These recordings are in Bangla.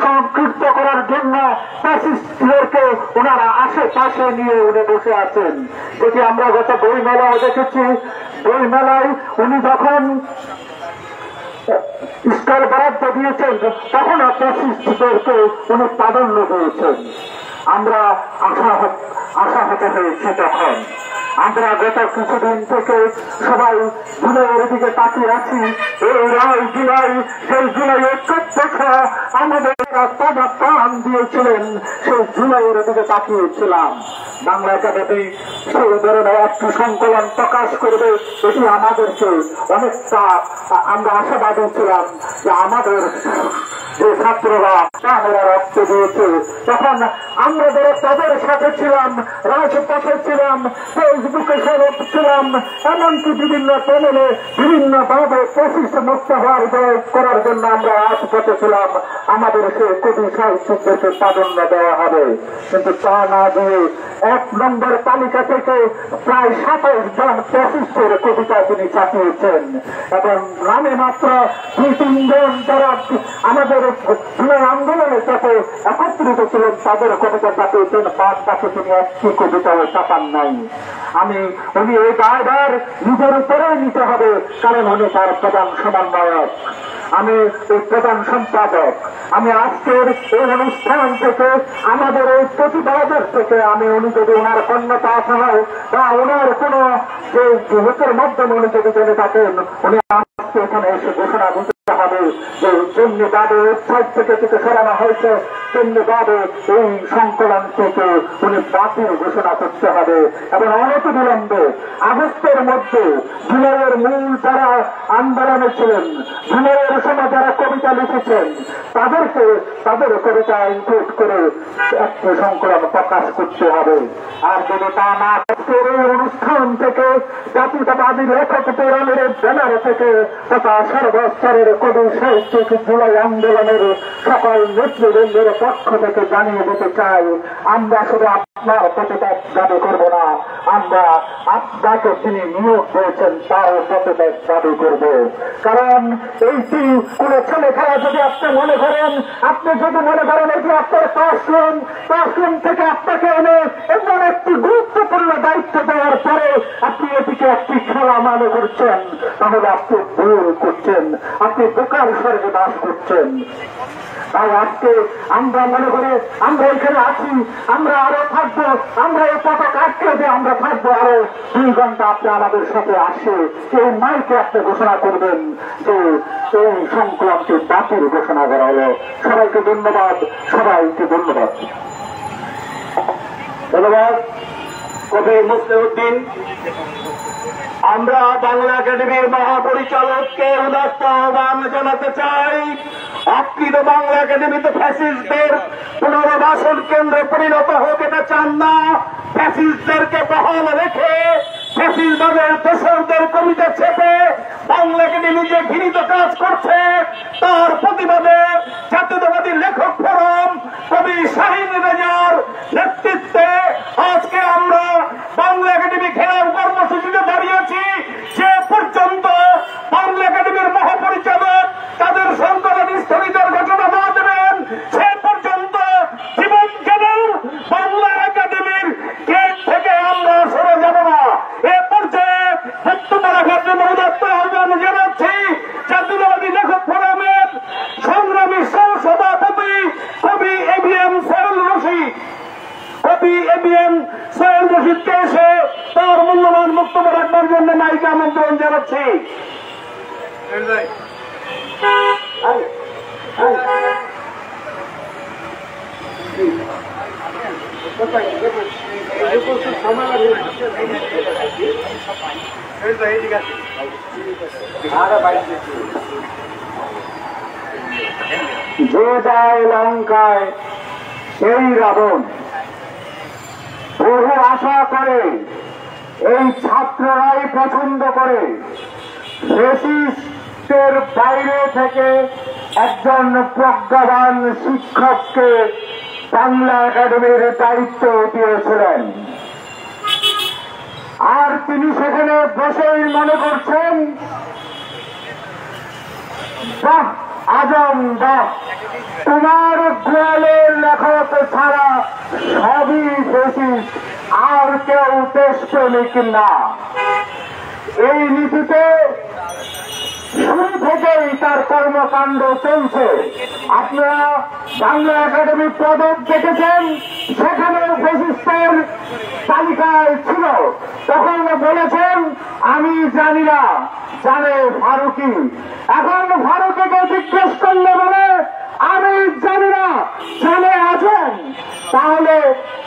সংক্ষিপ্ত করার জন্য ফ্যাসিস্টদেরকে ওনারা আশেপাশে নিয়ে উনি বসে আছেন, যেটি আমরা গত বই মেলায় দেখেছি। বই মেলায় উনি যখন স্টল বরাদ্দ দিয়েছেন তখন ফ্যাসিস্টদেরকে উনি প্রাধান্য দিয়েছেন। আমরা আশাহত হয়েছে তখন। আমরা গত কিছুদিন থেকে সবাই জুলাইয়ের দিকে তাকিয়ে আছি। এই জুলাই, সেই জুলাইয়ের 1400 আমাদের প্রাণ দিয়েছিলেন, সেই জুলাইয়ের দিকে তাকিয়েছিলাম। বাংলা একাডেমি সেই ধরনের একটি সংকলন প্রকাশ করবে, এটি আমাদেরকে অনেকটা আমরা আশাবাদী ছিলাম যে আমাদের যে ছাত্ররা তারা রক্ত দিয়েছে, তখন আমরা তাদের সাথে ছিলাম, রাজপথে ছিলাম, ফেসবুকে ছিলাম, এমনকি বিভিন্ন চ্যানেলে বিভিন্নভাবে ফ্যাসিস্ট মুক্ত হওয়ার করার জন্য আমরা রাজপথে ছিলাম। আমাদের সে কবি সাহিত্যিকদেরকে প্রাধান্য দেওয়া হবে, কিন্তু তা না দিয়ে 1 নম্বর তালিকা থেকে প্রায় 27 জন ফ্যাসিস্টের কবিতা তিনি ছাপিয়েছেন, এবং নামে মাত্র 2-3 জন যারা আমাদের জুলাই আন্দোলনের সাথে একত্রিত ছিলেন তাদের কবিতা ছাপিয়েছেন। বাদ বাকি তিনি একটি কবিতাও ছাপান নাই। উনি এই দায়ভার নিজের উপরে নিতে হবে, কারণ উনি তার প্রধান সমন্বয়ক, আমি এই প্রধান সম্পাদক। আমি আজকের এই অনুষ্ঠান থেকে, আমাদের এই প্রতিবাদের থেকে উনি যদি ওনার কন্যাটা আসা হয় বা ওনার কোন যে লোকের মাধ্যমে উনি যদি জেনে থাকেন, উনি আজকে এখানে এসে ঘোষণা দিতে হবে যে যেমনি ভাবে ওয়েবসাইট থেকে সরানো হয়েছে তেমনি ভাবে এই সংকলন থেকে উনি বাতিল ঘোষণা করতে হবে, এবং অনতি বিলম্বে আগস্টের মধ্যে জুলাইয়ের মূল যারা আন্দোলনে ছিলেন, জুলাইয়ের সময় যারা কবিতা লিখেছেন তাদের কবিতা ইনক্লুড করে একটি সংকলন প্রকাশ করতে হবে। আর যদি তা না আজকের এই অনুষ্ঠান থেকে জাতীয়তাবাদী লেখক ফোরামের ব্যানার থেকে তথা সর্বস্তরের কবি সাহিত্যিক জুলাই আন্দোলনের সকল নেতৃবৃন্দের পক্ষ থেকে জানিয়ে দিতে চাই, আমরা শুধু আপনার প্রতিবাদ দাবি করব না, আমরা আপনাকে তিনি নিয়োগ দিয়েছেন তার প্রতিবাদ দাবি করব। কারণ এইটি কোন ছেলে খেলা যদি আপনি মনে করেন এটি আপনার ক্লাসরুম থেকে আপনাকে এনে এমন একটি গুরুত্বপূর্ণ দায়িত্ব দেওয়ার পরে আপনি এটিকে একটি খেলা মনে করছেন, তাহলে আপনি ভুল করছেন, আপনি বোকার স্বর্গে বাস করছেন। তাই আজকে আমরা মনে করি আমরা এখানে আছি, আমরা আরো থাকবো, আমরা এই পতাকা আটকে দিয়ে আমরা থাকবো আরো 2 ঘন্টা। আপনি আমাদের সাথে আসে এই মাইকে আপনি ঘোষণা করবেন যে এই সংকলনটি বাতিল ঘোষণা করা হলো। সবাইকে ধন্যবাদ, সবাইকে ধন্যবাদ। ধন্যবাদ কবি মুসলিউদ্দিন। আমরা বাংলা একাডেমির মহাপরিচালককে উদাত্ত আহ্বান জানাতে চাই, আপনি তো বাংলা একাডেমিতে ফ্যাসিস্টদের পুনর্বাসন কেন্দ্রে পরিণত হোক এটা চান না। ফ্যাসিস্টদেরকে বহাল রেখে ফ্যাসিস্টদের দোসরদের কবিতা চেপে বাংলা একাডেমি যে ঘৃণিত কাজ করছে তার প্রতিবাদে জাতীয়তাবাদী লেখক ফোরাম কবি শাহীন রেজার নেতৃত্বে আজকে আমরা বাংলা একাডেমি ঘেরাও কর্মসূচিতে দাঁড়িয়েছি। যে পর্যন্ত বাংলা একাডেমির মহাপরিচালক তাদের সংকলন স্থগিতের ঘোষণা না দেবেন, সে পর্যন্ত জীবন গেলেও বাংলা একাডেমির গেট থেকে আমরা সরে যাব না। এ পর্যায়ে বক্তব্য রাখার জন্য উদাত্ত আহ্বান জানাচ্ছি জাতীয়তাবাদী লেখক ফোরামের সংগ্রামী সভাপতি কবি এবিএম সোহেল রশিদকে এসে তার মূল্যবান বক্তব্য রাখবার জন্য মাইকে আমন্ত্রণ জানাচ্ছি। যে যায় লঙ্কায় সেই রাবণ। বহু আশা করে এই ছাত্ররাই পছন্দ করে ফ্যাসিস্টের বাইরে থেকে একজন প্রজ্ঞাবান শিক্ষককে বাংলা একাডেমির দায়িত্ব দিয়েছিলেন, আর তিনি সেখানে বসেই মনে করছেন আজম দাস, তোমার গোয়ালের লেখক ছাড়া সবই ফেসিস্ট, আর কেউ দেশপ্রেমিক না। এই নীতিতে শুরু থেকেই তার কর্মকাণ্ড চলছে। আপনারা বাংলা একাডেমি পদক দেখেছেন, সেখানে ফেসিস্টের তালিকায় ছিল। তখন বলেছেন আমি জানি না, জানে ফারুকি। এখন ফারুকিকে জিজ্ঞেস করলে বলে আমি জানি না, জানে আছেন। তাহলে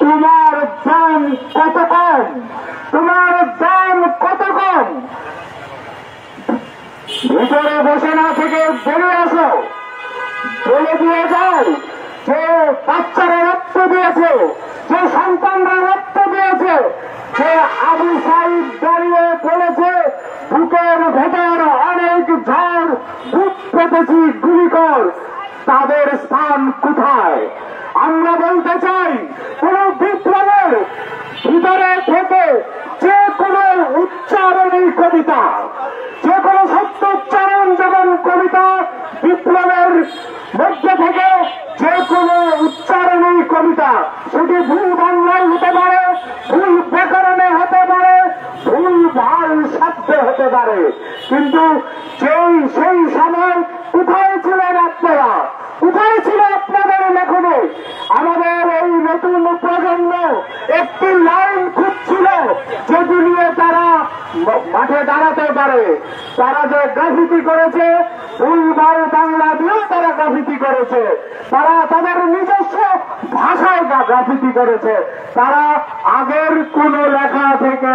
তোমার দাম কত কম, তোমার দাম কত কম? ভিতরে বসে না থেকে বেরিয়ে আসো, বলে দিয়ে যায় যে বাচ্চারা রক্ত দিয়েছে, যে সন্তানরা রক্ত দিয়েছে, যে আবু সাইদ দাঁড়িয়ে বলেছে বুকের ভেতর অনেক ঝড়, বুক পেতেছি গুলি কর, তাদের স্থান কোথায়? আমরা বলতে চাই কোন বিপ্লবের ভিতরে থেকে যে কোনো উচ্চারণী কবিতা, যে কোনো সত্য উচ্চারণ যেমন কবিতা, বিপ্লবের মধ্যে থেকে যে কোনো উচ্চারণী কবিতা, সেটি ভুল বাংলায় হতে পারে, ভুল ব্যাকরণে হতে পারে, ভুল ভাল শব্দে হতে পারে, কিন্তু সেই সময় কোথায় ছিলেন আপনারা? কোথায় ছিল আপনাদের লেখনে? আমাদের এই নতুন প্রজন্ম একটি লাইন খুঁজছিল যেটি নিয়ে তারা মাঠে দাঁড়াতে পারে। তারা যে গ্রাফিতি করেছে, ভুলভাল বাংলা দিয়েও তারা গ্রাফিতি করেছে, তারা তাদের নিজস্ব ভাষায় গ্রাফিতি করেছে। তারা আগের কোন লেখা থেকে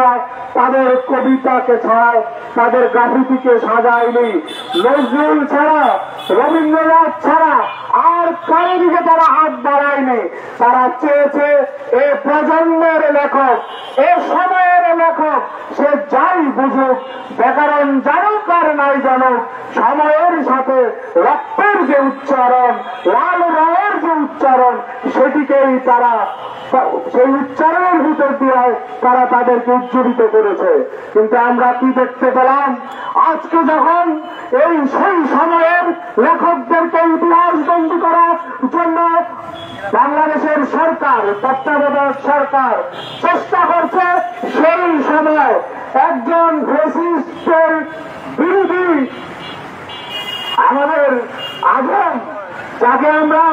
তাদের কবিতাকে ছাড়া, তাদের গ্রাফিতিকে সাজায়নি। নজরুল ছাড়া, রবীন্দ্রনাথ ছাড়া আর কারো দিকে তারা হাত বাড়ায়নি। তারা চেয়েছে এ প্রজন্মের লেখক, এ সময়ের লেখক, সে যাই বুঝুক, ব্যাকরণ জানুক আর নাই জানুক, সময়ের সাথে রক্তের যে উচ্চারণ, লাল রঙের যে উচ্চারণ, সেটিকেই তারা সেই উচ্চারণের ভিতর দিয়ে তারা তাদেরকে উজ্জীবিত করেছে। কিন্তু আমরা কি দেখতে পেলাম? আজকে যখন এই সেই সময়ের লেখকদেরকে ইতিহাস বন্দী করার জন্য বাংলাদেশের সরকার, তত্ত্বাবধায়ক সরকার চেষ্টা করছে, সেই সময় একজন ফ্যাসিস্টের বিরোধী আমাদের আজম, যাকে আমরা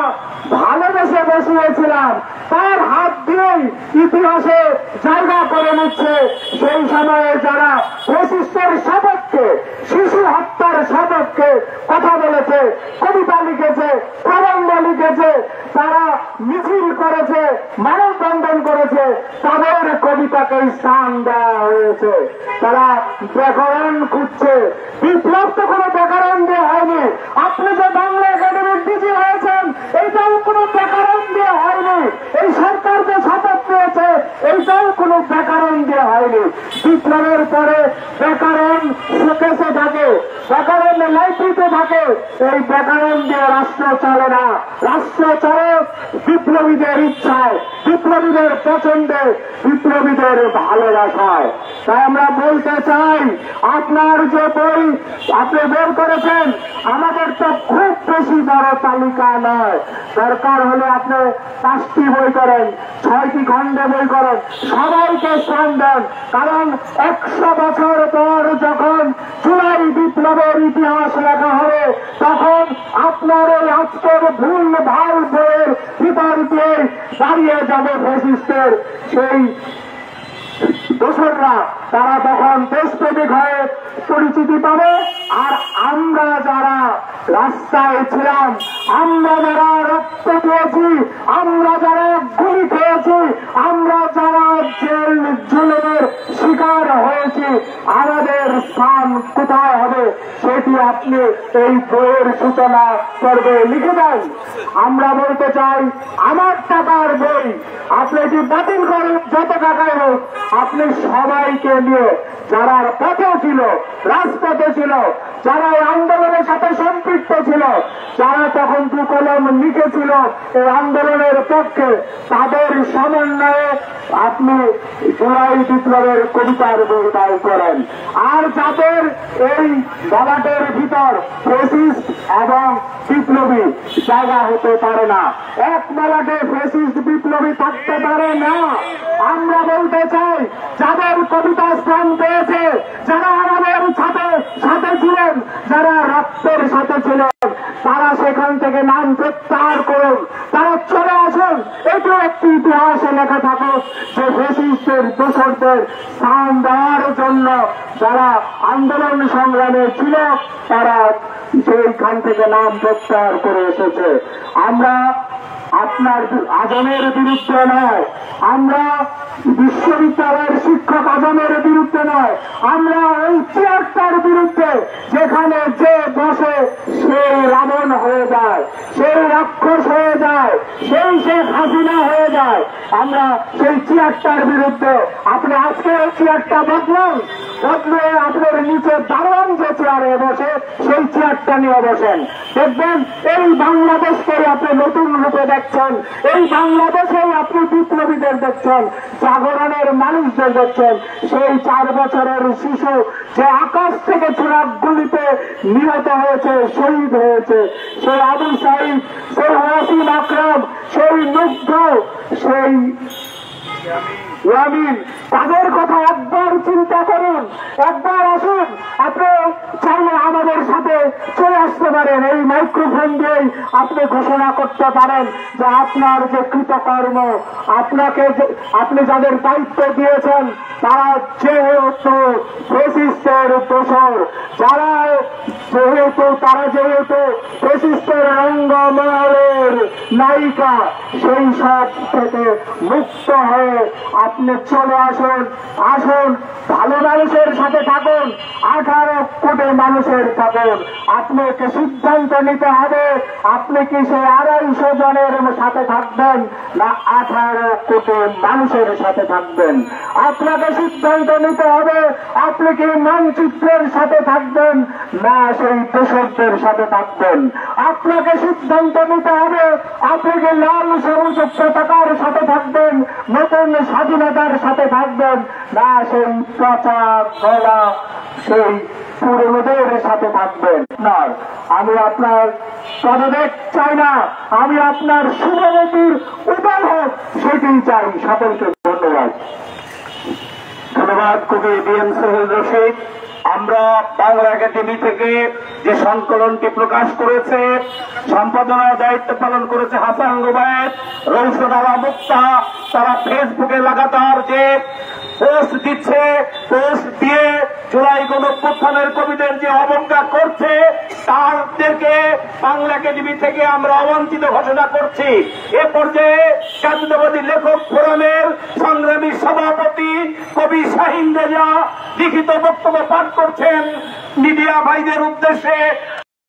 ভালোবেসে বসিয়েছিলাম, তার হাত দিয়েই ইতিহাসে জায়গা করে নিচ্ছে। সেই সময়ে যারা ফ্যাসিস্টের সপক্ষে, শিশু হত্যার সপক্ষে কথা বলেছে, কবিতা লিখেছে, প্রবন্ধ লিখেছে, তারা মিছিল করেছে, মানববন্ধন করেছে, তাদের কবিতাকে স্থান দেওয়া হয়েছে। তারা ব্যাকরণ খুঁজছে। বিপ্লব তো কোনো ব্যাকরণ দিয়ে হয়নি। আপনি যে বাংলা একাডেমির ডিজি হয়েছেন, এইটাও কোনো ব্যাকরণ দিয়ে হয়নি। এই সরকার যে শপথ নিয়েছে, এইটাও কোনো ব্যাকরণ দিয়ে হয়নি। বিপ্লবের পরে ব্যাকরণ শোকেসে থাকে, ব্যাকরণ লাইব্রেরিতে থাকে। এই ব্যাকরণ দিয়ে রাষ্ট্র চলে না। রাষ্ট্র চলে বিপ্লবীদের ইচ্ছায়, বিপ্লবীদের পছন্দে, বিপ্লবীদের ভালোবাসায়। তাই আমরা বলতে চাই, আপনার যে বই আপনি বের করেছেন, আমাদের তো খুব বেশি বড় তালিকা নয়। দরকার হলে আপনি 5টি বই করেন, 6টি খণ্ডে বই করেন, সবাইকে শ্রম দেন। কারণ 100 বছর পর যখন জুলাই বিপ্লবের ইতিহাস লেখা হবে, তখন আপনার এই আজকের ভুল ভাল বইয়ের ভিতর দিয়ে দাঁড়িয়ে যাবে ফ্যাসিস্টের সেই দোসররা। তারা তখন দেশপ্রেমিক হয়ে পরিচিতি পাবে। আর আমরা যারা রাস্তায় ছিলাম, আমরা যারা রক্ত দিয়েছি, আমরা যারা গুলি খেয়েছি, আমরা যারা জেল জুলুমের শিকার হয়েছি, আমাদের স্থান কোথায় হবে সেটি আপনি এই বইয়ের সূচনা পর্বে লিখে দেন। আমরা বলতে চাই, আমার টাকার বই আপনি এটি বাতিল করেন, যত টাকায় হোক, আপনি সবাইকে নিয়ে যারা পথে ছিল, রাজপথে ছিল, যারা এই আন্দোলনের সাথে সম্পৃক্ত ছিল, যারা তখন দু কলম লিখেছিল, ছিল এই আন্দোলনের পক্ষে, তাদের সমন্বয়ে আপনি জুলাই বিপ্লবের কবিতার বইটাই করেন। আর যাদের এই বলাটের ভিতর ফ্যাসিস্ট এবং বিপ্লবী জায়গা হতে পারে না, এক বলাটে ফ্যাসিস্ট বিপ্লবী থাকতে পারে না। আমরা বলতে চাই, যাদের কবিতা স্থান পেয়েছে, যারা আমাদের সাথে ছিলেন, যারা রক্তের সাথে ছিলেন, তারা সেখান থেকে নাম প্রত্যাহার করুন, তারা চলে আসুন। এটিও একটি ইতিহাসে লেখা থাকুক যে ফ্যাসিস্টের দোসরদের স্থান দেওয়ার জন্য যারা আন্দোলন সংগ্রামে ছিল, তারা সেইখান থেকে নাম প্রত্যাহার করে এসেছে। আমরা আপনার আজমের বিরুদ্ধে নয়, আমরা বিশ্ববিদ্যালয়ের শিক্ষক আজমের বিরুদ্ধে নয়, আমরা ওই চেয়ারটার বিরুদ্ধে যেখানে যে বসে সেই রাবণ হয়ে যায়, সেই রাক্ষস হয়ে যায়, সেই শেখ হাসিনা হয়ে যায়। আমরা সেই চেয়ারটার বিরুদ্ধে। আপনি আজকে ওই চেয়ারটা বদলে আপনার নিচে দারোয়ান যে চেয়ারে বসে সেই চেয়ারটা নিয়ে বসেন, দেখবেন এই বাংলাদেশকে আপনি নতুন রূপে দেখছেন, এই বাংলাদেশেই আপনি বিপ্লবীদের দেখছেন, জাগরণের মানুষদের দেখছেন। সেই 4 বছরের শিশু যে আকাশ থেকে ছোড়া গুলিতে নিহত হয়েছে, শহীদ হয়েছে, সেই আবু সাইদ, সেই ওয়াসিম আকরাম, সেই মুগ্ধ, সেই ইয়ামিন, তাদের কথা একবার চিন্তা করুন, একবার আসুন। আপনি চাইলে আমাদের সাথে চলে আসতে পারেন, এই মাইক্রোফোন দিয়েই আপনি ঘোষণা করতে পারেন যে আপনার যে কৃতকর্ম, আপনি যাদের দায়িত্ব দিয়েছেন তারা যেহেতু ফ্যাসিস্টের দোসর, তারা যেহেতু ফ্যাসিস্টের রঙ্গমহলের নায়িকা, সেই সব থেকে মুক্ত হয়ে আপনি চলে আসুন, ভালো মানুষের সাথে থাকুন, 18 কোটি মানুষের থাকুন। আপনাকে সিদ্ধান্ত নিতে হবে, আপনি কি সেই 250 জনের সাথে থাকবেন না 18 কোটি মানুষের সাথে থাকবেন। আপনাকে সিদ্ধান্ত নিতে হবে, আপনি কি মানচিত্রের সাথে থাকবেন না সেই দোসরদের সাথে থাকবেন। আপনাকে সিদ্ধান্ত নিতে হবে, আপনি কি লাল সবুজ পতাকার সাথে থাকবেন, নতুন স্বাধীনতার সাথে থাকবেন না সেই প্রচার করা সেই পুরনোদের সাথে থাকবেন। আমি আপনার পদত্যাগ চাই না, আমি আপনার শুভগতির উদয় হোক সেটি চাই। সকলকে ধন্যবাদ। ধন্যবাদ কবি বি.এম. সোহেল রশিদ। আমরা বাংলা একাডেমি থেকে যে সংকলনটি প্রকাশ করেছে, সম্পাদনার দায়িত্ব পালন করেছে হাসান রুবায়েত, রৌশন আলা মুক্তা, তারা ফেসবুকে লাগাতার যে পোস্ট দিচ্ছে, পোস্ট দিয়ে জুলাই গণঅভ্যুত্থানের কবিদের যে অবজ্ঞা করছে, তাদেরকে বাংলা একাডেমি থেকে আমরা অবাঞ্ছিত ঘোষণা করছি। এ পর্যায়ে জাতীয়তাবাদী লেখক ফোরামের সংগ্রামী সভাপতি কবি শাহিন রেজা লিখিত বক্তব্য পাঠ করছেন। মিডিয়া ভাইদের উদ্দেশ্যে